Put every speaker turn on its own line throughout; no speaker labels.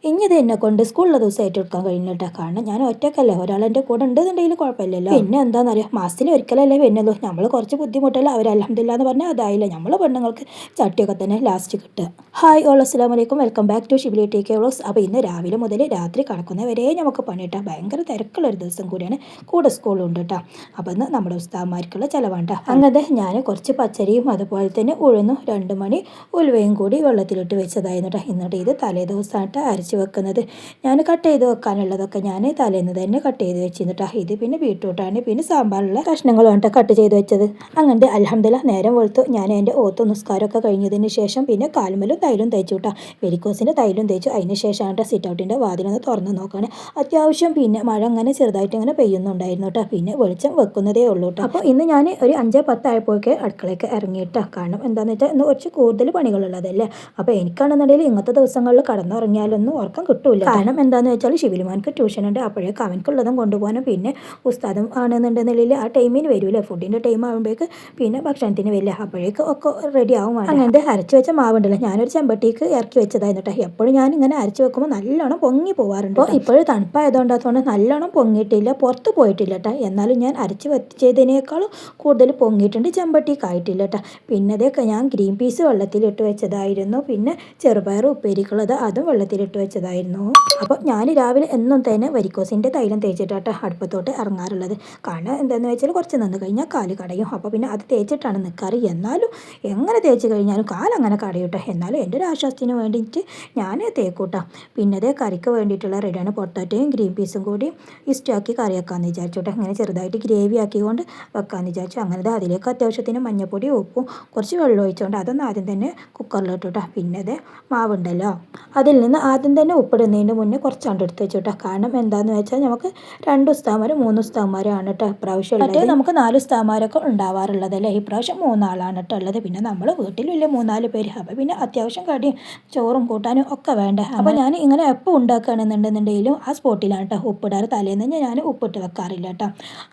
ഇനിത് എന്നെ കൊണ്ട് സ്കൂളിലെ ദിവസമായിട്ട് എടുക്കാൻ കഴിയുന്നില്ല. കാരണം ഞാൻ ഒറ്റക്കല്ലേ, ഒരാളെൻ്റെ കൂടെ ഉണ്ടെന്നുണ്ടെങ്കിൽ കുഴപ്പമില്ലല്ലോ. പിന്നെ എന്താണെന്നറിയാം, മാസത്തിൽ ഒരിക്കലല്ലേ വരുന്നുള്ളൂ. നമ്മൾ കുറച്ച് ബുദ്ധിമുട്ടല്ല, അവർ അൽഹംദുലില്ലാ എന്ന് പറഞ്ഞാൽ അതായില്ല. നമ്മൾ പെണ്ണുങ്ങൾക്ക് ചട്ടിയൊക്കെ തന്നെ ലാസ്റ്റ് കിട്ടുക. ഹായ് ഓൾ, അസ്സലാമു അലൈക്കും, welcome back to Shibili T K vlogs. അപ്പോൾ ഇന്ന് രാവിലെ മുതൽ രാത്രി കിടക്കുന്നവരെ നമുക്ക് പണിയിട്ടാ. ഭയങ്കര തിരക്കുള്ളൊരു ദിവസം കൂടിയാണ്. കൂടെ സ്കൂളുണ്ട് കേട്ടോ. അപ്പോൾ ഇന്ന് നമ്മുടെ ഉസ്താദന്മാർക്കുള്ള ചിലവാണ്ട. അങ്ങനെ ഞാൻ കുറച്ച് പച്ചരിയും അതുപോലെ തന്നെ ഉഴുന്നും 2 മണി ഉലുവയും കൂടി വെള്ളത്തിലിട്ട് വെച്ചതായിരുന്നു കേട്ടോ. എന്നിട്ട് ഇത് തലേ ദിവസമായിട്ട് അരച്ച് വെക്കുന്നത്. ഞാൻ കട്ട് ചെയ്ത് വെക്കാനുള്ളതൊക്കെ ഞാൻ തലേന്ന് തന്നെ കട്ട് ചെയ്ത് വെച്ചിരുന്നിട്ടാ. ഇത് പിന്നെ ബീട്രൂട്ടാണ്, പിന്നെ സാമ്പാറിലുള്ള കഷ്ണങ്ങളുമാണ് കട്ട് ചെയ്ത് വെച്ചത്. അങ്ങനെ അൽഹംദുലില്ലാ നേരം വെളുത്തു. ഞാൻ എൻ്റെ ഓത്ത് നിസ്കാരമൊക്കെ കഴിഞ്ഞതിന് ശേഷം പിന്നെ കാൽമലും തൈലും തേച്ചു കേട്ടോ. വെരിക്കോസിൻ്റെ തൈലും തേച്ചു. അതിന് ശേഷമാണ് സിറ്റ് ഔട്ടിൻ്റെ വാതിലൊന്ന് തുറന്ന് നോക്കുകയാണ്. അത്യാവശ്യം പിന്നെ മഴ അങ്ങനെ ചെറുതായിട്ട് ഇങ്ങനെ പെയ്യുന്നുണ്ടായിരുന്നു കേട്ടോ. പിന്നെ വെളിച്ചം വെക്കുന്നതേ ഉള്ളൂ കേട്ടോ. അപ്പോൾ ഇന്ന് ഞാൻ ഒരു 5:10 ആയപ്പോഴേക്ക് അടുക്കളയ്ക്ക് ഇറങ്ങിയിട്ടാ. കാരണം എന്താണെന്ന് വെച്ചാൽ ഇന്ന് കുറച്ച് കൂടുതൽ പണികളുള്ളതല്ലേ. അപ്പോൾ എനിക്കാണെന്നുണ്ടെങ്കിൽ ഇന്നത്തെ ദിവസങ്ങളിൽ കടന്നുറങ്ങിയാലൊന്നും ഉറക്കം കിട്ടൂല. കാരണം എന്താണെന്ന് വെച്ചാൽ ഷിബിലിമാൻക്ക് ട്യൂഷൻ ഉണ്ട്. അപ്പോഴേക്ക് അവനക്കുള്ളതും കൊണ്ടുപോകാനും പിന്നെ ഉസ്താദും ആണെന്നുണ്ടെന്നുണ്ടെങ്കിൽ ആ ടൈമിന് വരൂലേ, ഫുഡിൻ്റെ ടൈം ആകുമ്പോഴേക്ക് പിന്നെ ഭക്ഷണത്തിന് വരില്ല. അപ്പോഴേക്ക് ഒക്കെ റെഡി ആവും. അങ്ങനത്തെ അരച്ച് വെച്ച മാവുണ്ടല്ലോ, ഞാനൊരു ചെമ്പട്ടിക്ക് ഇറക്കി വെച്ചതായിരുന്നു കേട്ടോ. എപ്പോഴും ഞാൻ ഇങ്ങനെ അരച്ച് വെക്കുമ്പോൾ നല്ലോണം പൊങ്ങി പോകാറുണ്ട്. അപ്പോൾ ഇപ്പോഴും തണുപ്പായതുകൊണ്ടാത്തോണ്ട് നല്ലോണം പൊങ്ങിയിട്ടില്ല, പുറത്ത് പോയിട്ടില്ല കേട്ടോ. എന്നാലും ഞാൻ അരച്ച് വെച്ചതിനേക്കാളും കൂടുതൽ പൊങ്ങിയിട്ടുണ്ട്, ചെമ്പട്ടിക്കായിട്ടില്ല കേട്ടോ. പിന്നെ അതൊക്കെ ഞാൻ ഗ്രീൻ പീസ് വെള്ളത്തിലിട്ട് വെച്ചതായിരുന്നു. പിന്നെ ചെറുപയർ ഉപ്പേരിക്കുള്ളത് അതും വെള്ളത്തിലിട്ട് വെച്ചതായിരുന്നു. അപ്പോൾ ഞാൻ രാവിലെ എന്നും തന്നെ വരിക്കോസിൻ്റെ തൈലം തേച്ചിട്ടാണ് അടുപ്പത്തോട്ട് ഇറങ്ങാറുള്ളത്. കാരണം എന്താണെന്ന് വെച്ചാൽ കുറച്ച് നിന്ന് കഴിഞ്ഞാൽ കാല് കടയും. അപ്പോൾ പിന്നെ അത് തേച്ചിട്ടാണ് നിൽക്കാറ്. എന്നാലും എങ്ങനെ തേച്ച് കഴിഞ്ഞാലും കാലങ്ങനെ കടയൂട്ടോ. എന്നാലും എൻ്റെ ഒരു ആശ്വാസത്തിന് വേണ്ടിയിട്ട് ഞാൻ തേക്കൂട്ടാ. പിന്നെ അതേ കറിക്ക് വേണ്ടിയിട്ടുള്ള റെഡിയാണ്. പൊട്ടാറ്റോയും ഗ്രീൻ പീസും കൂടി ഇഷ്ടമാക്കി കറി വെക്കാമെന്ന് വിചാരിച്ചോട്ടെ. അങ്ങനെ ചെറുതായിട്ട് ഗ്രേവി ആക്കിക്കൊണ്ട് വെക്കാമെന്ന് വിചാരിച്ചു. അങ്ങനെ അതിലേക്ക് അത്യാവശ്യത്തിന് മഞ്ഞപ്പൊടി ഉപ്പും കുറച്ച് വെള്ളം ഒഴിച്ചുകൊണ്ട് അതൊന്ന് ആദ്യം തന്നെ കുക്കറിലിട്ടുട്ടാ. പിന്നെ അതേ മാവുണ്ടല്ലോ, അതിൽ നിന്ന് ആദ്യം തന്നെ ഉപ്പിടുന്നതിന് മുന്നേ കുറച്ചാണ്ട് എടുത്ത് വെച്ചോട്ടോ. കാരണം എന്താണെന്ന് വെച്ചാൽ നമുക്ക് 2 ഉസ്താദന്മാരും 3 ഉസ്താദന്മാരാണ് കേട്ടോ ഇപ്രാവശ്യം ഉള്ളത്. മറ്റേ നമുക്ക് 4 ഉസ്താദന്മാരൊക്കെ ഉണ്ടാവാറുള്ളതല്ലേ. ഇപ്രാവശ്യം 3 ആളാണ് കേട്ടോ ഉള്ളത്. പിന്നെ നമ്മൾ വീട്ടിലില്ല 3-4 പേര്. അപ്പോൾ പിന്നെ അത്യാവശ്യം കടിയും ചോറും കൂട്ടാനും ഒക്കെ വേണ്ടേ. അപ്പോൾ ഞാൻ ഇങ്ങനെ എപ്പോൾ ഉണ്ടാക്കുകയാണെന്നുണ്ടെങ്കിലും ആ സ്പോട്ടിലാണ് കേട്ടോ ഉപ്പിടാറ്. തലേന്ന് ഞാൻ ഉപ്പിട്ട് വെക്കാറില്ല കേട്ടോ.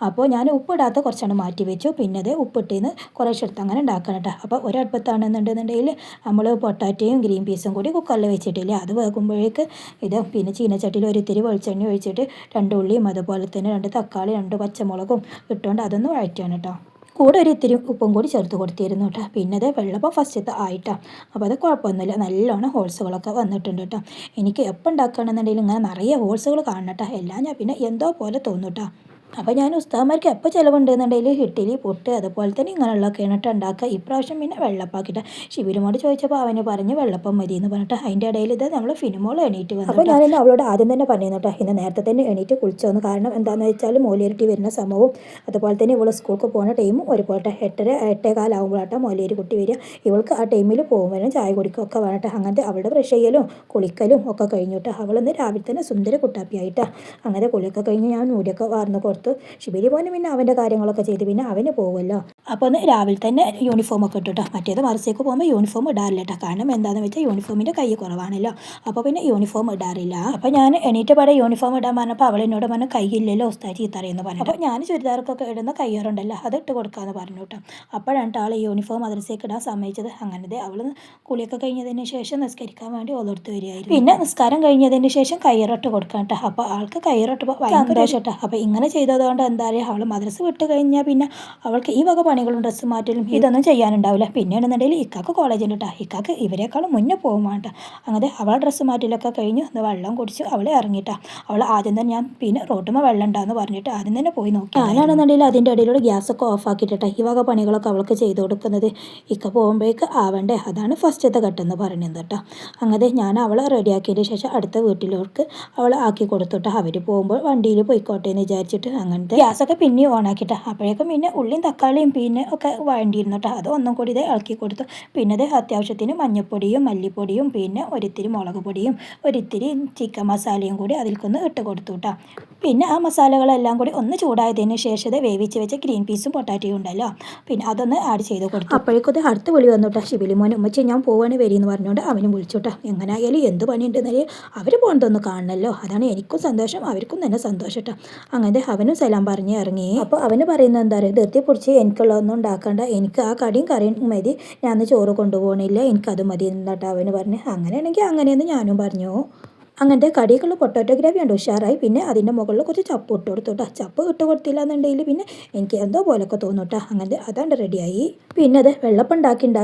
അപ്പോൾ ഞാൻ ഉപ്പിടാത്ത കുറച്ചാണ് മാറ്റി വെച്ചു. പിന്നെ അത് ഉപ്പിട്ടിന്ന് കുറേശ്ശെ എടുത്ത് അങ്ങനെ ഉണ്ടാക്കണം കേട്ടോ. അപ്പോൾ ഒരടുപ്പത്താണെന്നുണ്ടെന്നുണ്ടെങ്കിൽ നമ്മൾ പൊട്ടാറ്റയും ഗ്രീൻ പീസും കൂടി കുക്കറിൽ വെച്ചിട്ടില്ലേ, അത് വേകുമ്പോഴേക്ക് ഇത് പിന്നെ ചീനച്ചട്ടിയിൽ ഒരിത്തിരി വെളിച്ചെണ്ണ ഒഴിച്ചിട്ട് 2 ഉള്ളിയും അതുപോലെ തന്നെ 2 തക്കാളി 2 പച്ചമുളകും ഇട്ടുകൊണ്ട് അതൊന്ന് വഴറ്റുകയാണ് കേട്ടോ. കൂടെ ഒരു ഇത്തിരി ഉപ്പും കൂടി ചേർത്ത് കൊടുത്തിരുന്നു കേട്ടോ. പിന്നെ അത് വെള്ളപ്പം ഫസ്റ്റത്തെ ആയിട്ടാണ്. അപ്പോൾ അത് കുഴപ്പമൊന്നുമില്ല, നല്ലോണം ഹോൾസുകളൊക്കെ വന്നിട്ടുണ്ട് കേട്ടോ. എനിക്ക് എപ്പോൾ ഉണ്ടാക്കുകയാണെന്നുണ്ടെങ്കിലും ഇങ്ങനെ നിറയെ ഹോൾസുകൾ കാണണം കേട്ടോ. എല്ലാം ഞാൻ പിന്നെ എന്തോ പോലെ തോന്നും കേട്ടോ. അപ്പോൾ ഞാൻ ഉസ്താദന്മാർക്ക് എപ്പോൾ ചിലവുണ്ടെന്നുണ്ടെങ്കിൽ ഇഡ്ഡലി പുട്ട് അതുപോലെ തന്നെ ഇങ്ങനെയുള്ളതൊക്കെയാണ് കേട്ടോ ഉണ്ടാക്കുക. ഇപ്രാവശ്യം പിന്നെ വെള്ളപ്പാക്കിയിട്ട് ഷിബിലുമോട് ചോദിച്ചപ്പോൾ അവന് പറഞ്ഞ് വെള്ളപ്പം മതി എന്ന് പറഞ്ഞിട്ട് അതിൻ്റെ ഇടയിൽ ഇത് നമ്മൾ ഫിനിമോൾ എണീറ്റ് വന്നു. അപ്പോൾ ഞാനിന്ന് അവളോട് ആദ്യം തന്നെ പറഞ്ഞു കേട്ടോ, ഇന്ന് നേരത്തെ തന്നെ എണീറ്റ് കുളിച്ചോന്ന്. കാരണം എന്താണെന്ന് വെച്ചാൽ മോലിയരിട്ടി വരുന്ന സമയവും അതുപോലെ തന്നെ ഇവൾ സ്കൂൾക്ക് പോകുന്ന ടൈമും ഒരുപോലെ 8:30 8:15 ആകുമ്പോഴാട്ടോ മോലിയരി കുട്ടി വരിക. ഇവൾക്ക് ആ ടൈമിൽ പോകുമ്പോഴും ചായ കുടിക്കുകയൊക്കെ വേണട്ടോ. അങ്ങനത്തെ അവളുടെ ബ്രഷ് ചെയ്യലും കുളിക്കലും ഒക്കെ കഴിഞ്ഞിട്ട് അവളിന്ന് രാവിലെ തന്നെ സുന്ദര കുട്ടാപ്പിയായിട്ടാണ്. അങ്ങനെ കുളിയൊക്കെ കഴിഞ്ഞ് ഞാൻ നൂലൊക്കെ വാർന്ന് കൊടുത്തു. ഷിബിലി പോന് പിന്നെ അവൻ്റെ കാര്യങ്ങളൊക്കെ ചെയ്ത് പിന്നെ അവന് പോകുമല്ലോ. അപ്പോൾ ഒന്ന് രാവിലെ തന്നെ യൂണിഫോം ഒക്കെ ഇട്ടിട്ടോ. മറ്റേത് മറസേക്ക് പോകുമ്പോൾ യൂണിഫോം ഇടാറില്ല കേട്ടോ. കാരണം എന്താണെന്ന് വെച്ചാൽ യൂണിഫോമിൻ്റെ കൈ കുറവാണല്ലോ. അപ്പോൾ പിന്നെ യൂണിഫോം ഇടാറില്ല. അപ്പോൾ ഞാൻ എണീറ്റ് പാടെ യൂണിഫോം ഇടാൻ പറഞ്ഞപ്പോൾ അവൾ എന്നോട് പറഞ്ഞു കൈയില്ലല്ലോ ഉസ്താദ് ചീത്തറിയെന്ന് പറഞ്ഞു. അപ്പോൾ ഞാൻ ചുരിദാർക്കൊക്കെ ഇടുന്ന കയ്യോറുണ്ടല്ലോ അത് ഇട്ട് കൊടുക്കാമെന്ന് പറഞ്ഞു കേട്ടോ. അപ്പോഴാണ് ആൾ യൂണിഫോം മദ്രസയ്ക്ക് ഇടാൻ സമ്മതിച്ചത്. അങ്ങനത്തെ അവൾ കുളിയൊക്കെ കഴിഞ്ഞതിന് ശേഷം നിസ്കരിക്കാൻ വേണ്ടി ഓളെടുത്ത് വരികയായിരുന്നു. പിന്നെ നിസ്കാരം കഴിഞ്ഞതിന് ശേഷം കയ്യറൊട്ട് കൊടുക്കാം കേട്ടോ. അപ്പോൾ ആൾക്ക് കയ്യറൊട്ട് സന്തോഷം കേട്ടോ. അപ്പോൾ ഇങ്ങനെ ചെയ്തതുകൊണ്ട് എന്താ പറയുക, അവൾ മദ്രസ വിട്ട് കഴിഞ്ഞാൽ പിന്നെ അവൾക്ക് ഈ വക പണികളും ഡ്രസ്സ് മാറ്റലും ഇതൊന്നും ചെയ്യാനുണ്ടാവില്ല. പിന്നെയാണെന്നുണ്ടെങ്കിൽ ഇക്കാക്ക് കോളേജിൽ കേട്ടോ. ഇക്കാക്ക് ഇവരെക്കാളും മുന്നേ പോകും വേണ്ട. അങ്ങനെ അവൾ ഡ്രസ്സ് മാറ്റലൊക്കെ കഴിഞ്ഞ് വെള്ളം കുടിച്ച് അവൾ ഇറങ്ങിയിട്ടാ. അവൾ ആദ്യം തന്നെ ഞാൻ പിന്നെ റോട്ടുമ്പോൾ വെള്ളം ഉണ്ടാകുന്ന പറഞ്ഞിട്ട് ആദ്യം തന്നെ പോയി നോക്കി. ഞാനാണെന്നുണ്ടെങ്കിൽ അതിൻ്റെ ഇടയിലൂടെ ഗ്യാസൊക്കെ ഓഫ് ആക്കിയിട്ടാ ഈ വക പണികളൊക്കെ അവൾക്ക് ചെയ്ത് കൊടുക്കുന്നത്. ഇക്ക പോകുമ്പോഴേക്ക് ആവണ്ടേ, അതാണ് ഫസ്റ്റത്തെ ഘട്ടം എന്ന് പറയുന്നത് കേട്ടോ. അങ്ങനെ ഞാൻ അവളെ റെഡിയാക്കിയതിന് ശേഷം അടുത്ത വീട്ടിലേക്ക് അവൾ ആക്കി കൊടുത്തിട്ട് അവർ പോകുമ്പോൾ വണ്ടിയിൽ പോയിക്കോട്ടെ എന്ന് വിചാരിച്ചിട്ട് അങ്ങനത്തെ ഗ്യാസൊക്കെ പിന്നെ ഓണാക്കിയിട്ടാ. അപ്പോഴേക്കും പിന്നെ ഉള്ളിയും തക്കാളിയും പിന്നെ ഒക്കെ വേണ്ടിയിരുന്നു കേട്ടോ. അത് ഒന്നും കൂടി ഇത് ഇളക്കി കൊടുത്തു. പിന്നെ ഇത് അത്യാവശ്യത്തിന് മഞ്ഞൾപ്പൊടിയും മല്ലിപ്പൊടിയും പിന്നെ ഒരിത്തിരി മുളക് പൊടിയും ഒരിത്തിരി ചിക്കൻ മസാലയും കൂടി അതിൽക്കൊന്ന് ഇട്ട് കൊടുത്തു കേട്ടോ. പിന്നെ ആ മസാലകളെല്ലാം കൂടി ഒന്ന് ചൂടായതിന് ശേഷം വേവിച്ച് വെച്ച ഗ്രീൻ പീസും പൊട്ടാറ്റയും ഉണ്ടല്ലോ, പിന്നെ അതൊന്ന് ആഡ് ചെയ്ത് കൊടുത്തു. അപ്പോഴേക്കും ഇത് അടുത്ത് വിളി വന്നു കേട്ടോ. ഷിബിലി മോനെ ഉമ്മച്ചി ഞാൻ പോവാണ് വരിയെന്ന് പറഞ്ഞുകൊണ്ട് അവനും വിളിച്ചു കേട്ടോ. എങ്ങനെയായാലും എന്ത് പണിയുണ്ടെന്നറിയാം, അവർ പോകുന്നതൊന്ന് കാണണമല്ലോ. അതാണ് എനിക്കും സന്തോഷം, അവർക്കും തന്നെ സന്തോഷം കേട്ടോ. അങ്ങനെ അവനും സലാം പറഞ്ഞ് ഇറങ്ങി. അപ്പോൾ അവന് പറയുന്നത് എന്താ പറയുക, ധൃതി പിടിച്ച് എനിക്കുള്ളതൊന്നും ഉണ്ടാക്കണ്ട, എനിക്ക് ആ കടിയും കറിയും മതി, ഞാൻ ചോറ് കൊണ്ടുപോകണില്ല, എനിക്കത് മതി എന്നിട്ട് അവന് പറഞ്ഞ്. അങ്ങനെയാണെങ്കിൽ അങ്ങനെയെന്ന് ഞാനും പറഞ്ഞു. അങ്ങനത്തെ കടിയൊക്കെയുള്ള പൊട്ടാറ്റോ ഗ്രേവി ഉണ്ട് ഉഷാറായി. പിന്നെ അതിൻ്റെ മുകളിൽ കുറച്ച് ചപ്പ് ഇട്ട് കൊടുത്തു കേട്ടോ. ചപ്പ് ഇട്ട് കൊടുത്തില്ല എന്നുണ്ടെങ്കിൽ പിന്നെ എനിക്ക് എന്തോ പോലൊക്കെ തോന്നും കേട്ടോ. അങ്ങനത്തെ അതാണ്ട് റെഡിയായി. പിന്നെ അത് വെള്ളപ്പം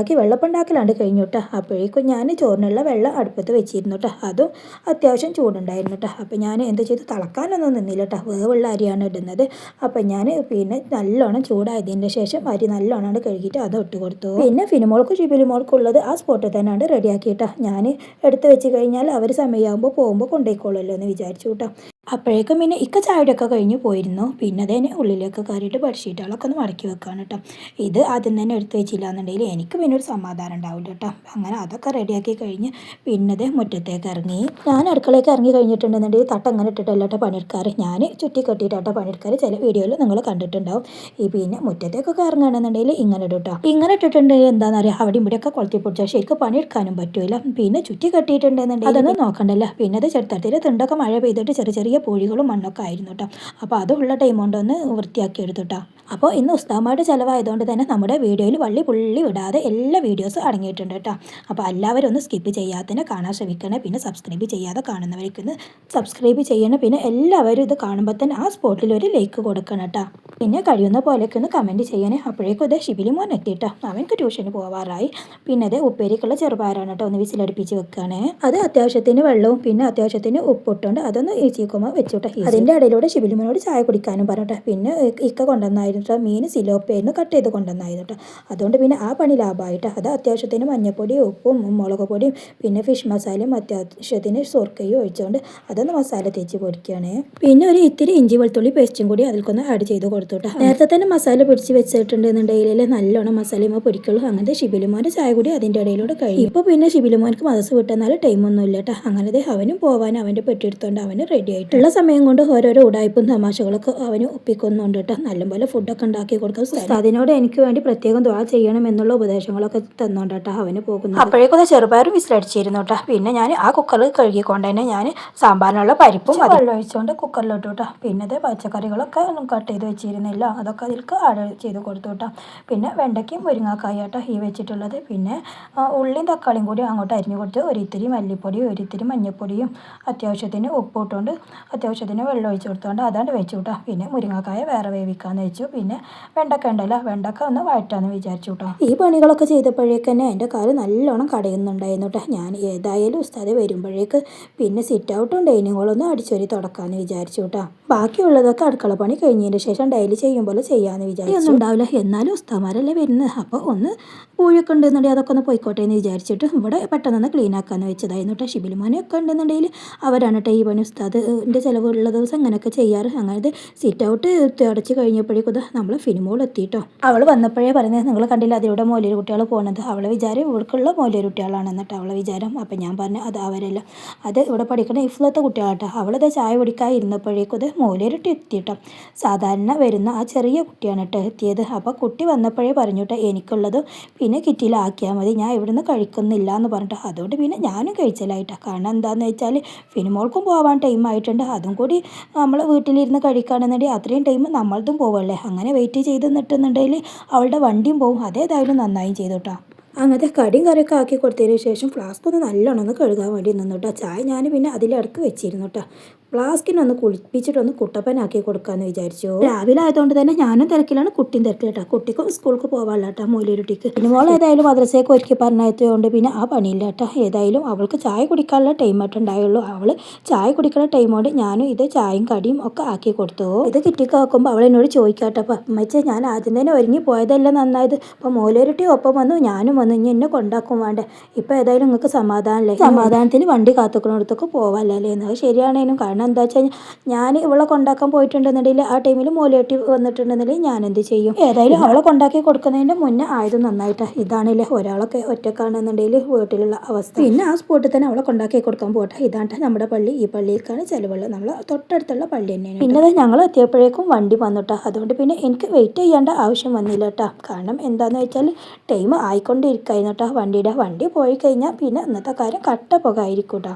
ഉണ്ടാക്കലാണ്ട് കഴിഞ്ഞു കേട്ടോ. അപ്പോഴേക്കും ഞാൻ ചോറിനുള്ള വെള്ളം അടുപ്പത്ത് വെച്ചിരുന്നു കേട്ടോ. അതും അത്യാവശ്യം ചൂടുണ്ടായിരുന്നു കേട്ടോ. അപ്പോൾ ഞാൻ എന്ത് ചെയ്തു, തിളക്കാനൊന്നും നിന്നില്ല കേട്ടോ. വേവുള്ള അരിയാണ് ഇടുന്നത്. അപ്പം ഞാൻ പിന്നെ നല്ലോണം ചൂടായതിൻ്റെ ശേഷം അരി നല്ലോണം കഴുകിയിട്ട് അത് ഇട്ട് കൊടുത്തു. പിന്നെ ഫിനിമോൾക്കും ഷിബിലിമോൾക്കും ഉള്ളത് ആ സ്പോട്ടിൽ തന്നെയാണ് റെഡിയാക്കിയിട്ടാ. ഞാൻ എടുത്ത് വെച്ച് കഴിഞ്ഞാൽ അവർ സമയമാകുമ്പോൾ പോകുമ്പോൾ കൊണ്ടുപോയിക്കോളല്ലോ എന്ന് വിചാരിച്ചു കേട്ടോ. അപ്പോഴേക്കും പിന്നെ ഇക്ക ചായയുടെയൊക്കെ കഴിഞ്ഞ് പോയിരുന്നു. പിന്നെ അതിന് ഉള്ളിലേക്ക് കയറിയിട്ട് ബെഡ്ഷീറ്റുകളൊക്കെ ഒന്ന് മടക്കി വെക്കുകയാണ് കേട്ടോ. ഇത് ആദ്യം തന്നെ എടുത്ത് വെച്ചില്ല എന്നുണ്ടെങ്കിൽ എനിക്ക് പിന്നെ ഒരു സമാധാനം ഉണ്ടാവില്ല കേട്ടോ. അങ്ങനെ അതൊക്കെ റെഡിയാക്കി കഴിഞ്ഞ് പിന്നെ അത് മുറ്റത്തേക്ക് ഇറങ്ങി. ഞാൻ അടുക്കളയ്ക്ക് ഇറങ്ങി കഴിഞ്ഞിട്ടുണ്ടെന്നുണ്ടെങ്കിൽ തട്ട അങ്ങനെ ഇട്ടിട്ടല്ല കേട്ടോ പണിയെടുക്കാറ്. ഞാൻ ചുറ്റി കെട്ടിയിട്ടാട്ടോ പണിയെടുക്കാറ്. ചില വീഡിയോയിൽ നിങ്ങൾ കണ്ടിട്ടുണ്ടാവും. ഈ പിന്നെ മുറ്റത്തേക്കൊക്കെ ഇറങ്ങുകയാണെന്നുണ്ടെങ്കിൽ ഇങ്ങനെ ഇടും കേട്ടോ. ഇങ്ങനെ ഇട്ടിട്ടുണ്ടെങ്കിൽ എന്താണെന്ന് അറിയാം, അവിടെ ഇവിടെയൊക്കെ കൊളുത്തി പിടിച്ചാൽ ശരിക്കും പണിയെടുക്കാനും പറ്റൂല. പിന്നെ ചുറ്റി കെട്ടിയിട്ടുണ്ടെന്നുണ്ടെങ്കിൽ അതൊന്നും നോക്കണ്ടല്ലോ. പിന്നെ അത് ചെറുത്തത്തിൽ തിണ്ടൊക്കെ മഴ പെയ്തിട്ട് ചെറിയ ചെറിയ പൂഴികളും മണ്ണൊക്കെ ആയിരുന്നു കേട്ടോ. അപ്പോൾ അതുള്ള ടൈം കൊണ്ടൊന്ന് വൃത്തിയാക്കി എടുത്തു കേട്ടോ. അപ്പോൾ ഇന്ന് ഉസ്താമാരുടെ ചിലവായതുകൊണ്ട് തന്നെ നമ്മുടെ വീഡിയോയിൽ വള്ളി പുള്ളി വിടാതെ എല്ലാ വീഡിയോസും അടങ്ങിയിട്ടുണ്ട് കേട്ടോ. അപ്പോൾ എല്ലാവരും ഒന്ന് സ്കിപ്പ് ചെയ്യാത്തതിനെ കാണാൻ ശ്രമിക്കണേ. പിന്നെ സബ്സ്ക്രൈബ് ചെയ്യാതെ കാണുന്നവർക്കൊന്ന് സബ്സ്ക്രൈബ് ചെയ്യണം. പിന്നെ എല്ലാവരും ഇത് കാണുമ്പോൾ തന്നെ ആ സ്പോട്ടിൽ ഒരു ലൈക്ക് കൊടുക്കണം കേട്ടോ. പിന്നെ കഴിയുന്ന പോലെയൊക്കെ ഒന്ന് കമൻറ്റ് ചെയ്യണേ. അപ്പോഴേക്കും ഇത് ഷിബിലിമോൻ എത്തിയിട്ടോ. അവനക്ക് ട്യൂഷന് പോവാറായി. പിന്നെ അത് ഉപ്പേരിക്കുള്ള ചെറുപയറാണ് കേട്ടോ. ഒന്ന് വിസിലടുപ്പിച്ച് വെക്കുകയാണ്. അത് അത്യാവശ്യത്തിന് വെള്ളവും പിന്നെ അത്യാവശ്യത്തിന് ഉപ്പിട്ടുണ്ട്. അതൊന്ന് ചീക്കുമ്പോൾ വെച്ചുട്ടോ. അതിൻ്റെ ഇടയിലൂടെ ഷിബിലിമോനോട് ചായ കുടിക്കാനും പറയട്ടെ. പിന്നെ ഇക്ക കൊണ്ടുവന്നായിരുന്നു മീൻ സിലോപ്പയായിരുന്നു കട്ട് ചെയ്ത് കൊണ്ടുവന്നായിരുന്നു കേട്ടോ. അതുകൊണ്ട് പിന്നെ ആ പണി ലാഭമായിട്ട് അത് അത്യാവശ്യത്തിന് മഞ്ഞപ്പൊടിയും ഉപ്പും മുളക് പൊടിയും പിന്നെ ഫിഷ് മസാലയും അത്യാവശ്യത്തിന് സുർക്കയും ഒഴിച്ചുകൊണ്ട് അതൊന്ന് മസാല തേച്ച് പൊടിക്കുകയാണ്. പിന്നെ ഒരു ഇത്തിരി ഇഞ്ചി വെളുത്തുള്ളി പേസ്റ്റും കൂടി അതിൽക്കൊന്ന് ആഡ് ചെയ്ത് കൊടുത്തു കേട്ടോ. നേരത്തെ തന്നെ മസാല പിടിച്ച് വെച്ചിട്ടുണ്ടെന്നുണ്ടെങ്കിൽ നല്ലോണം മസാലയുമ്പോൾ പിടിക്കുള്ളൂ. അങ്ങനത്തെ ഷിബിലിമോൻ്റെ ചായ കൂടി അതിൻ്റെ ഇടയിലൂടെ കഴിയും. ഇപ്പോൾ പിന്നെ ഷിബിലിമോനക്ക് മദർസ് വിട്ടെന്നാൽ ടൈമൊന്നും ഇല്ല കേട്ടോ. അങ്ങനെ അവനും പോകാൻ അവൻ്റെ പെട്ടിയെടുത്തോണ്ട് അവന് റെഡി ആയിട്ടുള്ള സമയം കൊണ്ട് ഓരോരോ ഉടായ്പും തമാശകളൊക്കെ അവന് ഒപ്പിക്കുന്നുണ്ട് കേട്ടോ. നല്ലപോലെ ഫുഡൊക്കെ ഉണ്ടാക്കി കൊടുക്കും. അതിനോട് എനിക്ക് വേണ്ടി പ്രത്യേകം ദുആ ചെയ്യണം എന്നുള്ള ഉപദേശങ്ങളൊക്കെ തന്നോണ്ട് കേട്ടോ അവന് പോകുന്നത്. അപ്പോഴേക്കും ചെറുപയറും വിസിലടിച്ചിരുന്നു കേട്ടോ. പിന്നെ ഞാൻ ആ കുക്കറിൽ കഴുകിക്കൊണ്ട് തന്നെ ഞാൻ സാമ്പാറിനുള്ള പരിപ്പും വെള്ളം ഒഴിച്ചുകൊണ്ട് കുക്കറിലിട്ടു കേട്ടോ. പിന്നെ അത് പച്ചക്കറികളൊക്കെ കട്ട് ചെയ്ത് വെച്ചിരുന്നില്ല, അതൊക്കെ അതിലേക്ക് ആഡ് ചെയ്ത് കൊടുത്തു കേട്ടോ. പിന്നെ വെണ്ടയ്ക്കും മുരിങ്ങാക്കായ കേട്ടോ ഈ വെച്ചിട്ടുള്ളത്. പിന്നെ ഉള്ളിയും തക്കാളിയും കൂടി അങ്ങോട്ട് അരിഞ്ഞു കൊടുത്ത് ഒരിത്തിരി മല്ലിപ്പൊടിയും ഒരിത്തിരി മഞ്ഞൾപ്പൊടിയും അത്യാവശ്യത്തിന് ഉപ്പ് ഇട്ടുകൊണ്ട് അത്യാവശ്യത്തിന് വെള്ളം ഒഴിച്ച് കൊടുത്തുകൊണ്ട് അതാണ്ട് വെച്ചു കേട്ടോ. പിന്നെ മുരിങ്ങാക്കായ വേറെ വേവിക്കാമെന്ന് വെച്ചു. പിന്നെ വെണ്ടക്ക ഉണ്ടല്ലോ, വെണ്ടക്ക ഒന്ന് വഴറ്റാന്ന് വിചാരിച്ചു കേട്ടോ. ഈ പണികളൊക്കെ ചെയ്തപ്പോഴേക്ക് തന്നെ എൻ്റെ കാല് നല്ലോണം കടയുന്നുണ്ടായിരുന്നു കേട്ടോ. ഞാൻ ഏതായാലും ഉസ്താദ് വരുമ്പോഴേക്ക് പിന്നെ സിറ്റ് ഔട്ടും ഡൈനിങ് ഹോളൊന്നും അടിച്ചൊരി തുടക്കാമെന്ന് വിചാരിച്ചു കേട്ടോ. ബാക്കിയുള്ളതൊക്കെ അടുക്കള പണി കഴിഞ്ഞതിന് ശേഷം ഡെയിലി ചെയ്യുമ്പോൾ ചെയ്യാമെന്ന് വിചാരിച്ചു. ഉണ്ടാവില്ല, എന്നാലും ഉസ്താമാരല്ലേ വരുന്നത്. അപ്പോൾ ഒന്ന് പൂഴൊക്കെ ഉണ്ടെന്നുണ്ടെങ്കിൽ അതൊക്കെ ഒന്ന് പോയിക്കോട്ടെ എന്ന് വിചാരിച്ചിട്ട് ഇവിടെ പെട്ടെന്ന് ക്ലീൻ ആക്കാമെന്ന് വെച്ചതായിരുന്നു കേട്ടോ. ഷിബിലിമോനൊക്കെ ഉണ്ടെന്നുണ്ടെങ്കിൽ അവരാണ് കേട്ടോ ഈ പണി ഉസ്താദിൻ്റെ ചിലവുള്ള ദിവസം അങ്ങനെയൊക്കെ ചെയ്യാറ്. അങ്ങനത്തെ സിറ്റ് ഔട്ട് തുടച്ച് കഴിഞ്ഞപ്പോഴേക്കും നമ്മൾ ഫിനിമോൾ എത്തിയിട്ടോ. അവൾ വന്നപ്പോഴേ പറയുന്നത്, നിങ്ങൾ കണ്ടില്ല അതിലൂടെ മോലിയർ കുട്ടികൾ പോകുന്നത്, അവളെ വിചാരം ഇവർക്കുള്ള മോലിയർ കുട്ടികളാണ് എന്നിട്ട് അവളെ വിചാരം. അപ്പം ഞാൻ പറഞ്ഞു അത് അവരല്ല, അത് ഇവിടെ പഠിക്കുന്ന ഇഫ്ലത്തെ കുട്ടികളാട്ടോ. അവളത് ചായ കുടിക്കാൻ ഇരുന്നപ്പോഴേക്കും അത് മോലിയറിട്ട് എത്തിയിട്ടോ. സാധാരണ വരുന്ന ആ ചെറിയ കുട്ടിയാണ് കേട്ടോ എത്തിയത്. അപ്പോൾ കുട്ടി വന്നപ്പോഴേ പറഞ്ഞു കേട്ടോ എനിക്കുള്ളതും പിന്നെ കിറ്റിലാക്കിയാൽ മതി, ഞാൻ ഇവിടുന്ന് കഴിക്കുന്നില്ല എന്ന് പറഞ്ഞിട്ട്. അതുകൊണ്ട് പിന്നെ ഞാനും കഴിച്ചലായിട്ടാണ്. കാരണം എന്താണെന്ന് വെച്ചാൽ ഫിനിമോൾക്കും പോകാൻ ടൈം ആയിട്ടുണ്ട്. അതും കൂടി നമ്മൾ വീട്ടിലിരുന്ന് കഴിക്കുകയാണെന്നുണ്ടെങ്കിൽ അത്രയും ടൈം നമ്മളതും പോവല്ലേ. അങ്ങനെ വെയിറ്റ് ചെയ്ത് നിട്ടുന്നുണ്ടെങ്കിൽ അവളുടെ വണ്ടിയും പോകും. അതേതായാലും നന്നായും ചെയ്തു കേട്ടോ. അങ്ങനത്തെ കടിയും കറിയൊക്കെ ആക്കി കൊടുത്തതിന് ശേഷം ഫ്ലാസ്ക് ഒന്ന് നല്ലോണം ഒന്ന് കഴുകാൻ വേണ്ടി നിന്നു കേട്ടോ. ചായ ഞാൻ പിന്നെ അതിലിടക്ക് വെച്ചിരുന്നു കേട്ടോ. ഫ്ലാസ്കിനൊന്ന് കുളിപ്പിച്ചിട്ടൊന്ന് കുട്ടപ്പനാക്കി കൊടുക്കാമെന്ന് വിചാരിച്ചു. രാവിലെ ആയതുകൊണ്ട് തന്നെ ഞാനും തിരക്കിലാണ്, കുട്ടിയും തിരക്കില്ല കേട്ടോ. കുട്ടിക്കും സ്കൂൾക്ക് പോകാനുള്ള കേട്ടോ മൂലയിരുട്ടിക്ക്. പിന്നെ മോൾ ഏതായാലും മദ്രസയൊക്കെ ഒരുക്കി പറഞ്ഞയതുകൊണ്ട് പിന്നെ ആ പണിയില്ല കേട്ടോ. ഏതായാലും അവൾക്ക് ചായ കുടിക്കാനുള്ള ടൈം ആയിട്ടുണ്ടായുള്ളൂ. അവൾ ചായ കുടിക്കുന്ന ടൈം കൊണ്ട് ഞാനും ഇത് ചായയും കടിയും ഒക്കെ ആക്കി കൊടുത്തു. ഇത് കിട്ടിക്ക് വെക്കുമ്പോൾ അവൾ എന്നോട് ചോദിക്കാട്ടോ, അപ്പം അമ്മച്ചേ ഞാൻ ആദ്യം തന്നെ ഒരുങ്ങി പോയതല്ല നന്നായത്, ഇപ്പം മൂലയിരുട്ടി ഒപ്പം വന്നു ഞാനും വന്നു, ഇനി എന്നെ കൊണ്ടാക്കും വേണ്ടേ. ഇപ്പം ഏതായാലും നിങ്ങൾക്ക് സമാധാനമല്ലേ, സമാധാനത്തിന് വണ്ടി കാത്തുക്കുന്നിടത്തൊക്കെ പോവാല്ലേ എന്ന്. അത് ശരിയാണേനും. കാരണം എന്താ വെച്ചാൽ ഞാൻ ഇവളെ കൊണ്ടാക്കാൻ പോയിട്ടുണ്ടെന്നുണ്ടെങ്കിൽ ആ ടൈമിൽ മൂലയട്ടി വന്നിട്ടുണ്ടെന്നുണ്ടെങ്കിൽ ഞാൻ എന്ത് ചെയ്യും. ഏതായാലും അവളെ കൊണ്ടാക്കി കൊടുക്കുന്നതിൻ്റെ മുന്നേ ആയത് നന്നായിട്ടാണ്. ഇതാണല്ലേ ഒരാളൊക്കെ ഒറ്റക്കാണെന്നുണ്ടെങ്കിൽ വീട്ടിലുള്ള അവസ്ഥ. പിന്നെ ആ സ്പോട്ടിൽ തന്നെ അവളെ കൊണ്ടാക്കി കൊടുക്കാൻ പോട്ടെ. ഇതാണ് നമ്മുടെ പള്ളി. ഈ പള്ളിയിലേക്കാണ് ചിലവുള്ളത്. നമ്മൾ തൊട്ടടുത്തുള്ള പള്ളി തന്നെയാണ്. പിന്നെ ഞങ്ങൾ എത്തിയപ്പോഴേക്കും വണ്ടി വന്നിട്ടോ. അതുകൊണ്ട് പിന്നെ എനിക്ക് വെയിറ്റ് ചെയ്യേണ്ട ആവശ്യം വന്നില്ല കേട്ടോ. കാരണം എന്താണെന്ന് വെച്ചാൽ ടൈം ആയിക്കൊണ്ടിരിക്കായിരുന്നു കേട്ടോ. വണ്ടി പോയി കഴിഞ്ഞാൽ പിന്നെ ഇന്നത്തെ കാര്യം കട്ട പുക ആയിരിക്കും കേട്ടോ.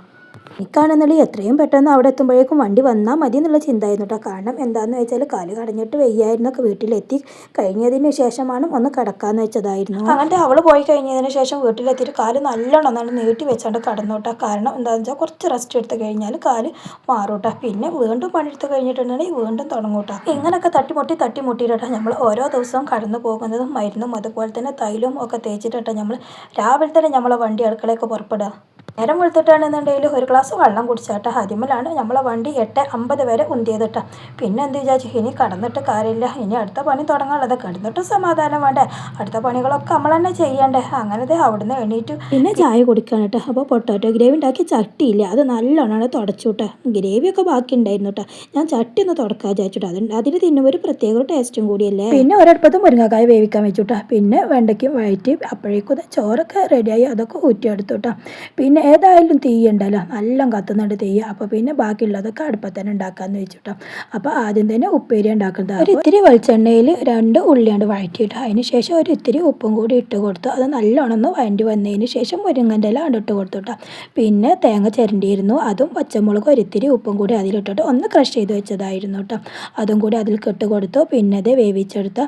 എനിക്കാണെന്നുണ്ടെങ്കിൽ എത്രയും പെട്ടെന്ന് അവിടെ എത്തുമ്പോഴേക്കും വണ്ടി വന്നാൽ മതി എന്നുള്ള ചിന്തയായിരുന്നു കേട്ടോ. കാരണം എന്താണെന്ന് വെച്ചാൽ കാല് കടഞ്ഞിട്ട് വയ്യായിരുന്നൊക്കെ വീട്ടിലെത്തി കഴിഞ്ഞതിന് ശേഷമാണ് ഒന്ന് കിടക്കാമെന്ന് വെച്ചതായിരുന്നു. അങ്ങനത്തെ അവൾ പോയി കഴിഞ്ഞതിന് ശേഷം വീട്ടിലെത്തിയിട്ട് കാല് നല്ലോണം നീട്ടി വെച്ചാണ്ട് കടന്നു കേട്ടോ. കാരണം എന്താണെന്ന് വെച്ചാൽ കുറച്ച് റെസ്റ്റ് എടുത്ത് കഴിഞ്ഞാൽ കാല് മാറും കേട്ടോ. പിന്നെ വീണ്ടും പണിയെടുത്ത് കഴിഞ്ഞിട്ടുണ്ടെങ്കിൽ വീണ്ടും തുടങ്ങും കേട്ടോ. ഇങ്ങനെയൊക്കെ തട്ടിമുട്ടിയിട്ടാ നമ്മൾ ഓരോ ദിവസവും കടന്നു പോകുന്നതും മരുന്നും അതുപോലെ തന്നെ തൈലവും ഒക്കെ തേച്ചിട്ടാണ് നമ്മൾ രാവിലെ തന്നെ നമ്മളെ വണ്ടി അടുക്കളയൊക്കെ പുറപ്പെടുക. നേരം വെളുത്തിട്ടാണെന്നുണ്ടെങ്കിൽ ഒരു ഗ്ലാസ് വെള്ളം കുടിച്ചാട്ടോ. ആദ്യമേലാണ് നമ്മളെ വണ്ടി 8:50 വരെ ഉന്തിയത് കേട്ടോ. പിന്നെ എന്ത് വിചാരിച്ചു, ഇനി കടന്നിട്ട് കാര്യമില്ല, ഇനി അടുത്ത പണി തുടങ്ങാനുള്ളത്, കിടന്നിട്ട് സമാധാനം വേണ്ടേ, അടുത്ത പണികളൊക്കെ നമ്മൾ തന്നെ ചെയ്യണ്ടേ. അങ്ങനത്തെ അവിടുന്ന് എണീറ്റു പിന്നെ ചായ കുടിക്കാൻ കേട്ടോ. അപ്പോൾ പൊട്ടാറ്റോ ഗ്രേവി ഉണ്ടാക്കി ചട്ടിയില്ല, അത് നല്ലോണം തുടച്ചു കേട്ടോ. ഗ്രേവിയൊക്കെ ബാക്കി ഉണ്ടായിരുന്നു കേട്ടോ. ഞാൻ ചട്ടി ഒന്ന് തുടക്കാൻ വിചാരിച്ചിട്ടോ. അതിന് തിന്നുമ്പോൾ ഒരു പ്രത്യേക ടേസ്റ്റും കൂടിയല്ലേ. പിന്നെ ഒരിടപ്പത്ത് മുരിങ്ങക്കായ വേവിക്കാൻ വെച്ചുട്ടോ. പിന്നെ വെണ്ടയ്ക്കും വഴറ്റി അപ്പോഴേക്കും ചോറൊക്കെ റെഡിയായി, അതൊക്കെ ഊറ്റിയെടുത്തു കേട്ടോ. പിന്നെ ഏതായാലും തീ ഉണ്ടല്ലോ, നല്ല കത്തുന്നുണ്ട് തീ. അപ്പോൾ പിന്നെ ബാക്കിയുള്ളതൊക്കെ അടുപ്പത്ത് തന്നെ ഉണ്ടാക്കാമെന്ന് വെച്ചിട്ടോ. അപ്പോൾ ആദ്യം തന്നെ ഉപ്പേരി ഉണ്ടാക്കുന്നത്, ഒരു ഇത്തിരി വെളിച്ചെണ്ണയിൽ 2 ഉള്ളിയാണ്ട് വഴറ്റിയിട്ട് അതിന് ശേഷം ഒരു ഇത്തിരി ഉപ്പും കൂടി ഇട്ട് കൊടുത്തു. അത് നല്ലോണം ഒന്ന് വഴണ്ടി വന്നതിന് ശേഷം മുരിങ്ങൻ്റെ ഇല ഇട്ട് കൊടുത്തു കേട്ടോ. പിന്നെ തേങ്ങ ചിരണ്ടിയിരുന്നു, അതും പച്ചമുളക് ഒരിത്തിരി ഉപ്പും കൂടി അതിലിട്ടിട്ട് ഒന്ന് ക്രഷ് ചെയ്ത് വെച്ചതായിരുന്നു കേട്ടോ. അതും കൂടി അതിൽ ഇട്ട് കൊടുത്തു. പിന്നെ അത് വേവിച്ചെടുത്ത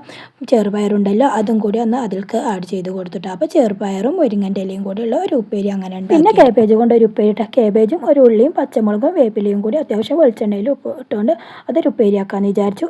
ചെറുപയറുണ്ടല്ലോ, അതും കൂടി ഒന്ന് അതിൽക്ക് ആഡ് ചെയ്ത് കൊടുത്തിട്ടോ. അപ്പോൾ ചെറുപയറും മുരിങ്ങൻ്റെ ഇലയും കൂടിയുള്ള ഒരു ഉപ്പേരി അങ്ങനെ ഉണ്ട്. പിന്നെ കേബേജ് കൊണ്ട് ഒരു ഉപ്പേരി ഇട്ടാൽ കേബേജും ഒരു ഉള്ളിയും പച്ചമുളകും വേപ്പിലയും കൂടി അത്യാവശ്യം വെളിച്ചെണ്ണയിൽ ഉപ്പ് ഇട്ടുകൊണ്ട് അതൊരു ഉപ്പേരിയാക്കാമെന്ന് വിചാരിച്ചു.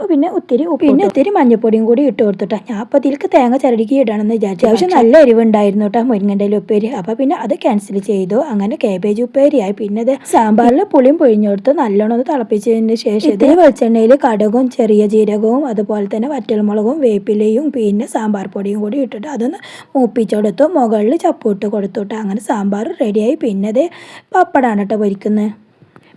പിന്നെ ഇത്തിരി മഞ്ഞപ്പൊടിയും കൂടി ഇട്ട് കൊടുത്തിട്ടാ. ഞാൻ അപ്പോൾ ഇതിലേക്ക് തേങ്ങ ചിരടിക്ക് ഇടണമെന്ന് വിചാരിച്ചു. അത്യാവശ്യം നല്ല എരിവുണ്ടായിരുന്നു കേട്ടോ മുരിങ്ങൻ്റെ ഉപ്പേരി. അപ്പോൾ പിന്നെ അത് ക്യാൻസൽ ചെയ്തു. അങ്ങനെ കേബേജ് ഉപ്പേരിയായി. പിന്നെ അത് സാമ്പാറിൽ പുളിയും പൊഴിഞ്ഞു കൊടുത്ത് നല്ലോണം ഒന്ന് തിളപ്പിച്ചതിന് ശേഷം ഇത്തിരി വെളിച്ചെണ്ണയിൽ കടുകും ചെറിയ ജീരകവും അതുപോലെ തന്നെ വറ്റൽമുളകും വേപ്പിലയും പിന്നെ സാമ്പാർ പൊടിയും കൂടി ഇട്ടിട്ട് അതൊന്ന് മൂപ്പിച്ചെടുത്തു. മുകളിൽ ചപ്പൂട്ട് കൊടുത്തുട്ടോ. അങ്ങനെ സാമ്പാർ റെഡിയായി. പിന്നെ അത് പപ്പടാണ് കേട്ടോ പൊരിക്കുന്നത്.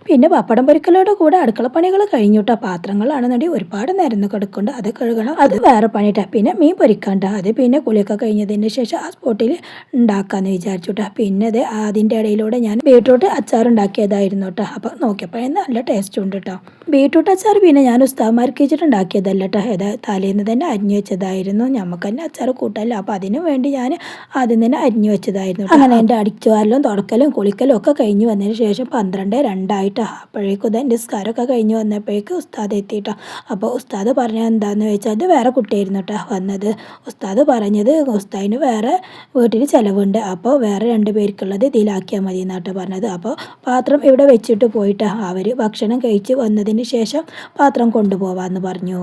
പിന്നെ പപ്പടം പൊരിക്കലോടെ കൂടെ അടുക്കളപ്പണികൾ കഴിഞ്ഞു കേട്ടോ. പാത്രങ്ങളാണെന്നുണ്ടെങ്കിൽ ഒരുപാട് നിരന്ന് കിടക്കുന്നുണ്ട്, അത് കഴുകണം, അത് വേറെ പണിയിട്ടാ. പിന്നെ മീൻ പൊരിക്കണ്ട, അത് പിന്നെ കുളിയൊക്കെ കഴിഞ്ഞതിന് ശേഷം ആ സ്പോട്ടിൽ ഉണ്ടാക്കാമെന്ന് വിചാരിച്ചു കേട്ടോ. പിന്നെ അത് അതിൻ്റെ ഇടയിലൂടെ ഞാൻ ബീട്രൂട്ട് അച്ചാർ ഉണ്ടാക്കിയതായിരുന്നു കേട്ടോ. അപ്പോൾ നോക്കിയപ്പോഴേ നല്ല ടേസ്റ്റ് ഉണ്ട് കേട്ടോ. ബീട്രൂട്ട് അച്ചാർ പിന്നെ ഞാൻ ഉസ്താദ്മാർക്ക് വെച്ചിട്ട് ഉണ്ടാക്കിയതല്ല കേട്ടോ. തലേന്ന് തന്നെ അരിഞ്ഞു വെച്ചതായിരുന്നു. നമുക്ക് തന്നെ അച്ചാർ കൂട്ടല്ല, അപ്പോൾ അതിനു വേണ്ടി ഞാൻ ആദ്യം തന്നെ അരിഞ്ഞു വെച്ചതായിരുന്നു. അങ്ങനെ എൻ്റെ അടിച്ചുവാരലും തുടക്കലും കുളിക്കലും ഒക്കെ കഴിഞ്ഞ് വന്നതിന് ശേഷം 12:02 അപ്പോഴേക്കും ഇത് നിസ്കാരമൊക്കെ കഴിഞ്ഞ് വന്നപ്പോഴേക്കും ഉസ്താദ് എത്തിയിട്ടോ. അപ്പോൾ ഉസ്താദ് പറഞ്ഞത് എന്താണെന്ന് വെച്ചാൽ അത് വേറെ കുട്ടിയായിരുന്നു കേട്ടോ വന്നത്. ഉസ്താദ് പറഞ്ഞത് ഉസ്താദിന് വേറെ വീട്ടിൽ ചിലവുണ്ട്, അപ്പോൾ വേറെ 2 പേർക്കുള്ളത് ഇതിലാക്കിയാൽ മതി എന്നാട്ടോ പറഞ്ഞത്. അപ്പോൾ പാത്രം ഇവിടെ വെച്ചിട്ട് പോയിട്ടാ അവർ ഭക്ഷണം കഴിച്ച് വന്നതിന് ശേഷം പാത്രം കൊണ്ടുപോകാമെന്ന് പറഞ്ഞു.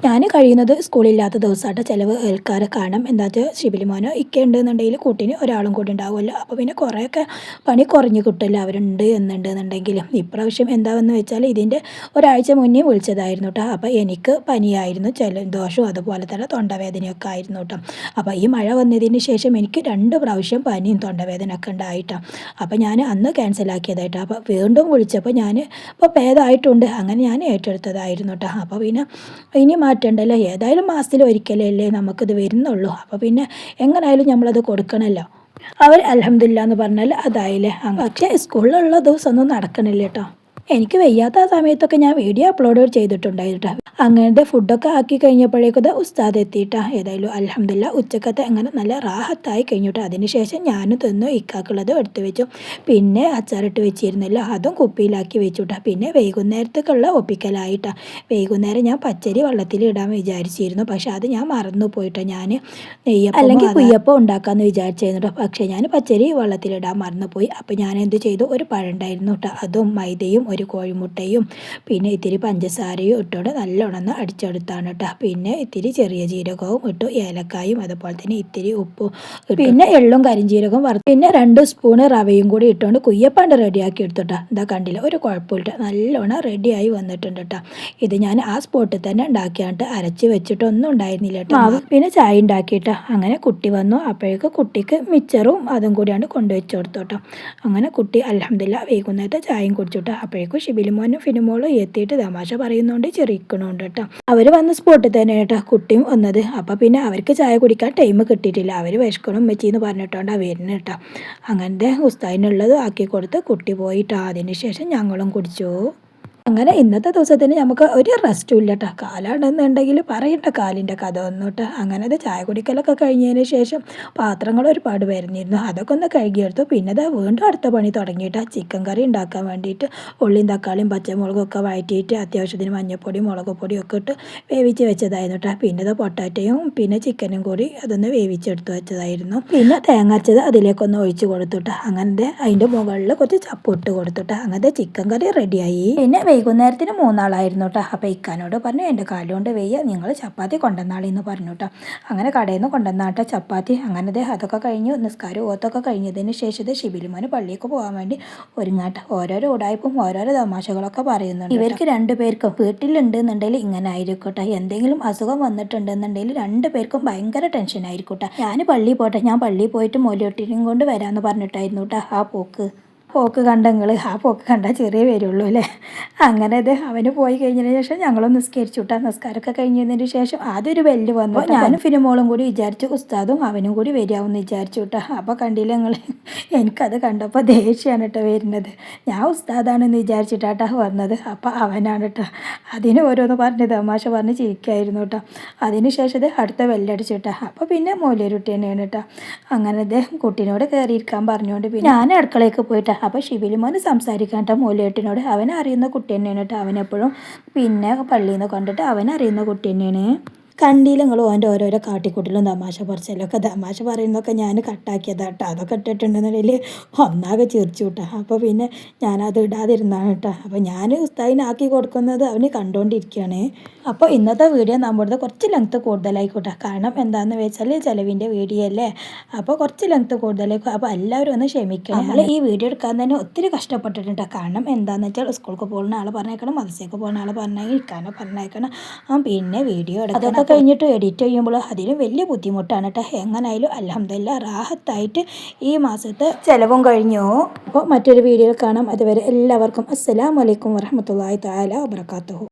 ഞാൻ കഴിയുന്നത് സ്കൂളില്ലാത്ത ദിവസമായിട്ട് ചിലവ് ഏൽക്കാരെ കാണാം. എന്താ വെച്ചാൽ ഷിബിലിമോനോ ഇക്ക ഉണ്ടെന്നുണ്ടെങ്കിൽ കൂട്ടിന് ഒരാളും കൂടി ഉണ്ടാവുമല്ലോ. അപ്പോൾ പിന്നെ കുറേയൊക്കെ പണി കുറഞ്ഞു കിട്ടില്ല അവരുണ്ട് എന്നുണ്ടെന്നുണ്ടെങ്കിലും. ഇപ്രാവശ്യം എന്താണെന്ന് വെച്ചാൽ ഇതിൻ്റെ ഒരാഴ്ച മുന്നേ വിളിച്ചതായിരുന്നു കേട്ടോ. അപ്പോൾ എനിക്ക് പനിയായിരുന്നു, ജലദോഷവും അതുപോലെ തന്നെ തൊണ്ടവേദനയൊക്കെ ആയിരുന്നു കേട്ടോ. അപ്പോൾ ഈ മഴ വന്നതിന് ശേഷം എനിക്ക് 2 പ്രാവശ്യം പനിയും തൊണ്ടവേദനയൊക്കെ ഉണ്ടായിട്ടോ. അപ്പോൾ ഞാൻ അന്ന് ക്യാൻസലാക്കിയതായിട്ടോ. അപ്പോൾ വീണ്ടും വിളിച്ചപ്പോൾ ഞാൻ ഇപ്പോൾ ഭേദമായിട്ടുണ്ട്, അങ്ങനെ ഞാൻ ഏറ്റെടുത്തതായിരുന്നു കേട്ടോ. അപ്പോൾ പിന്നെ ഇനി മാറ്റണ്ടല്ലോ, ഏതായാലും മാസത്തിൽ ഒരിക്കലല്ലേ നമുക്കിത് വരുന്നുള്ളൂ. അപ്പോൾ പിന്നെ എങ്ങനെയായാലും നമ്മളത് കൊടുക്കണമല്ലോ. അവർ അൽഹംദുലില്ലാ എന്ന് പറഞ്ഞാൽ അതായില്ലേ. പക്ഷേ സ്കൂളിലുള്ള ദിവസമൊന്നും നടക്കണില്ല കേട്ടോ. എനിക്ക് വയ്യാത്ത ആ സമയത്തൊക്കെ ഞാൻ വീഡിയോ അപ്ലോഡ് ചെയ്തിട്ടുണ്ടായിരുന്നു. അങ്ങനത്തെ ഫുഡൊക്കെ ആക്കി കഴിഞ്ഞപ്പോഴേക്കും ഉസ്താദ് എത്തിയിട്ടാ. ഏതായാലും അൽഹംദുലില്ലാ ഉച്ചക്കത്തെ അങ്ങനെ നല്ല റാഹത്തായി കഴിഞ്ഞിട്ട് അതിനുശേഷം ഞാനും തിന്നു, ഇക്കാക്കുള്ളത് എടുത്ത് വെച്ചു. പിന്നെ അച്ചാറിട്ട് വെച്ചിരുന്നല്ലോ, അതും കുപ്പിയിലാക്കി വെച്ചുട്ടാ. പിന്നെ വൈകുന്നേരത്തേക്കുള്ള ഒപ്പിക്കലായിട്ടാ. വൈകുന്നേരം ഞാൻ പച്ചരി വെള്ളത്തിൽ ഇടാൻ വിചാരിച്ചിരുന്നു, പക്ഷെ അത് ഞാൻ മറന്നു പോയിട്ടോ. ഞാൻ നെയ്യപ്പം അല്ലെങ്കിൽ കുയ്യപ്പം ഉണ്ടാക്കാമെന്ന് വിചാരിച്ചിരുന്നു, പക്ഷേ ഞാൻ പച്ചരി വെള്ളത്തിലിടാൻ മറന്നുപോയി. അപ്പോൾ ഞാൻ എന്ത് ചെയ്തു, ഒരു പഴം ഉണ്ടായിരുന്നു കേട്ടോ, അതും മൈദയും ഒരു കോഴിമുട്ടയും പിന്നെ ഇത്തിരി പഞ്ചസാരയും ഇട്ടോണ്ട് നല്ലോണം അടിച്ചെടുത്താണ് കേട്ടോ. പിന്നെ ഇത്തിരി ചെറിയ ജീരകവും ഇട്ടു, ഏലക്കായും അതുപോലെ തന്നെ ഇത്തിരി ഉപ്പും, പിന്നെ എള്ളും കരിഞ്ജീരകവും വറുത്ത്, പിന്നെ 2 സ്പൂണ് റവയും കൂടി ഇട്ടുകൊണ്ട് കുയ്യപ്പാണ്ട് റെഡിയാക്കി എടുത്തുട്ടോ. എന്താ കണ്ടില്ല, ഒരു കുഴപ്പമില്ല, നല്ലോണം റെഡിയായി വന്നിട്ടുണ്ട് കേട്ടോ. ഇത് ഞാൻ ആ സ്പോട്ടിൽ തന്നെ ഉണ്ടാക്കിയാണ്ട് അരച്ച് വെച്ചിട്ടൊന്നും ഉണ്ടായിരുന്നില്ല കേട്ടോ. പിന്നെ ചായ ഉണ്ടാക്കിയിട്ടോ. അങ്ങനെ കുട്ടി വന്നു, അപ്പോഴേക്ക് കുട്ടിക്ക് മിച്ചറും അതും കൂടിയാണ് കൊണ്ടുവച്ച് കൊടുത്തോട്ടോ. അങ്ങനെ കുട്ടി അൽഹംദുലില്ലാ വൈകുന്നേരത്തെ ചായയും കുടിച്ചിട്ടോ. അപ്പോഴേക്കും ഷിബിലിമോനും ഫിനിമോളും എത്തിയിട്ട് തമാശ പറയുന്നുണ്ട്, ചിരിക്കണുണ്ട് കേട്ടോ. അവർ വന്ന സ്പോട്ടിൽ തന്നെ കേട്ടോ കുട്ടിയും വന്നത്. അപ്പോൾ പിന്നെ അവർക്ക് ചായ കുടിക്കാൻ ടൈം കിട്ടിയിട്ടില്ല, അവർ വിശക്കണം വെച്ചിന്ന് പറഞ്ഞിട്ടോണ്ടാ വരുന്നത് കേട്ടോ. അങ്ങനത്തെ ഉസ്താദിനുള്ളത് ആക്കി കൊടുത്ത് കുട്ടി പോയിട്ടോ. അതിന് ശേഷം ഞങ്ങളും കുടിച്ചു. അങ്ങനെ ഇന്നത്തെ ദിവസത്തിന് നമുക്ക് ഒരു റെസ്റ്റും ഇല്ല കേട്ടോ. കാലാണെന്നുണ്ടെങ്കിൽ പറയണ്ട കാലിൻ്റെ കഥ ഒന്നും കേട്ടോ. അങ്ങനെ അത് ചായ കുടിക്കലൊക്കെ കഴിഞ്ഞതിന് ശേഷം പാത്രങ്ങൾ ഒരുപാട് വരുന്നിരുന്നു, അതൊക്കെ ഒന്ന് കഴുകിയെടുത്തു. പിന്നെ അത് വീണ്ടും അടുത്ത പണി തുടങ്ങിയിട്ട് ചിക്കൻ കറി ഉണ്ടാക്കാൻ വേണ്ടിയിട്ട് ഉള്ളിയും തക്കാളിയും പച്ചമുളകും ഒക്കെ വഴറ്റിയിട്ട് അത്യാവശ്യത്തിന് മഞ്ഞൾപ്പൊടി മുളക് പൊടിയും ഒക്കെ ഇട്ട് വേവിച്ച് വെച്ചതായിരുന്നു കേട്ടോ. പിന്നെ അത് പൊട്ടാറ്റയും പിന്നെ ചിക്കനും കൂടി അതൊന്ന് വേവിച്ചെടുത്ത് വെച്ചതായിരുന്നു. പിന്നെ തേങ്ങ അരച്ചത് അതിലേക്കൊന്ന് ഒഴിച്ച് കൊടുത്തിട്ട് അങ്ങനെ അതിൻ്റെ മുകളിൽ കുറച്ച് ചപ്പ് ഇട്ട് കൊടുത്തിട്ട് അങ്ങനത്തെ ചിക്കൻ കറി റെഡിയായി. പിന്നെ വൈകുന്നേരത്തിന് 3 ആളായിരുന്നു കേട്ടോ. അപ്പോൾ ഇക്കാനോട് പറഞ്ഞു എൻ്റെ കാലുകൊണ്ട് വയ്യ, നിങ്ങൾ ചപ്പാത്തി കൊണ്ടുവന്നാളെന്ന് പറഞ്ഞു കേട്ടോ. അങ്ങനെ കടയിൽ നിന്ന് കൊണ്ടുവന്നാട്ടെ ചപ്പാത്തി. അങ്ങനെ അതൊക്കെ കഴിഞ്ഞു നിസ്കാരം ഓത്തൊക്കെ കഴിഞ്ഞതിന് ശേഷം ഷിബിലിമോന് പള്ളിക്ക് പോകാൻ വേണ്ടി ഒരുങ്ങാട്ടെ. ഓരോരോ ഉടായ്പും ഓരോരോ തമാശകളൊക്കെ പറയുന്നുണ്ട്. ഇവർക്ക് 2 പേർക്കും വീട്ടിലുണ്ടെന്നുണ്ടെങ്കിൽ ഇങ്ങനെ ആയിരിക്കട്ടെ. എന്തെങ്കിലും അസുഖം വന്നിട്ടുണ്ടെന്നുണ്ടെങ്കിൽ 2 പേർക്കും ഭയങ്കര ടെൻഷൻ ആയിരിക്കട്ടെ. ഞാൻ പള്ളിയിൽ പോട്ടെ, ഞാൻ പള്ളിയിൽ പോയിട്ട് മോലിയൊട്ടിനെയും കൊണ്ട് വരാമെന്ന് പറഞ്ഞിട്ടായിരുന്നു കേട്ടോ ആ പോക്ക് കണ്ടങ്ങൾ. ആ പോക്ക് കണ്ടാൽ ചെറിയ വരുള്ളൂ അല്ലേ. അങ്ങനെ അവന് പോയി കഴിഞ്ഞതിന് ശേഷം ഞങ്ങളും നിസ്കരിച്ചു വിട്ടാ. നിസ്കാരമൊക്കെ കഴിഞ്ഞതിന് ശേഷം ആദ്യം ഒരു ബെല്ല് വന്നു. ഞാനും ഫിനിമോളും കൂടി വിചാരിച്ചു ഉസ്താദും അവനും കൂടി വരികയാവുമെന്ന് വിചാരിച്ചു വിട്ടാ. അപ്പോൾ കണ്ടില്ല നിങ്ങൾ, എനിക്കത് കണ്ടപ്പോൾ ദേഷ്യമാണ് കേട്ടോ വരുന്നത്. ഞാൻ ഉസ്താദാണെന്ന് വിചാരിച്ചിട്ടാട്ടാ വന്നത്, അപ്പോൾ അവനാണ് കേട്ടോ. അതിന് ഓരോന്ന് പറഞ്ഞ് തമാശ പറഞ്ഞ് ചിരിക്കായിരുന്നു കേട്ടോ. അതിന് ശേഷം അടുത്ത ബെല്ലടിച്ചു കേട്ടോ. അപ്പോൾ പിന്നെ മോലിയരുട്ടി തന്നെയാണ് കേട്ടോ. അങ്ങനെ കുട്ടീനോട് കയറിയിരിക്കാൻ പറഞ്ഞുകൊണ്ട് പിന്നെ ഞാൻ അടുക്കളയ്ക്ക് പോയിട്ടാ. അപ്പോൾ ഷിബിലിമോന് സംസാരിക്കാൻ കേട്ടോ മോലിയേട്ടിനോട്. അവനറിയുന്ന കുട്ടി തന്നെയാണ് കേട്ടോ. അവനെപ്പോഴും പിന്നെ പള്ളിയിൽ നിന്ന് കണ്ടിട്ട് അവനറിയുന്ന കുട്ടി തന്നെയാണ്. കണ്ടില്ല നിങ്ങൾ ഓൻ്റെ ഓരോരോ കാട്ടിക്കൂട്ടലും തമാശ പറച്ചിലൊക്കെ. തമാശ പറയുന്നതൊക്കെ ഞാൻ കട്ടാക്കിയതാണ് കേട്ടോ. അതൊക്കെ ഇട്ടിട്ടുണ്ടെന്നുണ്ടെങ്കിൽ ഒന്നാകെ ചിരിച്ചു കേട്ടോ. അപ്പോൾ പിന്നെ ഞാനത് ഇടാതിരുന്നാണ് കേട്ടോ. അപ്പോൾ ഞാൻ ഉസ്താദിനാക്കി കൊടുക്കുന്നത് അവന് കണ്ടുകൊണ്ടിരിക്കുകയാണ്. അപ്പോൾ ഇന്നത്തെ വീഡിയോ നമ്മുടെ കുറച്ച് ലെങ്ത്ത് കൂടുതലായിക്കോട്ടെ. കാരണം എന്താണെന്ന് വെച്ചാൽ ചിലവിൻ്റെ വീഡിയോ അല്ലേ, അപ്പോൾ കുറച്ച് ലെങ്ത്ത് കൂടുതലായിക്കോ. അപ്പോൾ എല്ലാവരും ഒന്ന് ക്ഷമിക്കണം. നമ്മൾ ഈ വീഡിയോ എടുക്കാൻ തന്നെ ഒത്തിരി കഷ്ടപ്പെട്ടിട്ടുണ്ട്. കാരണം എന്താണെന്ന് വെച്ചാൽ സ്കൂൾക്ക് പോകുന്ന ആൾ പറഞ്ഞേക്കണം, മദ്രസയ്ക്ക് പോകുന്ന ആൾ പറഞ്ഞേക്കണം, പറഞ്ഞേക്കണം. പിന്നെ വീഡിയോ എടുക്കണം. അതൊക്കെ കഴിഞ്ഞിട്ട് എഡിറ്റ് ചെയ്യുമ്പോൾ അതിലും വലിയ ബുദ്ധിമുട്ടാണ് കേട്ടോ. എങ്ങനെയായാലും അൽഹംദുലില്ലാ റാഹത്തായിട്ട് ഈ മാസത്തെ ചിലവും കഴിഞ്ഞു. അപ്പോൾ മറ്റൊരു വീഡിയോയിൽ കാണാം. അതുവരെ എല്ലാവർക്കും അസ്സലാമു അലൈക്കും വറഹ്മത്തുള്ളാഹി തആല വബറകാതുഹു.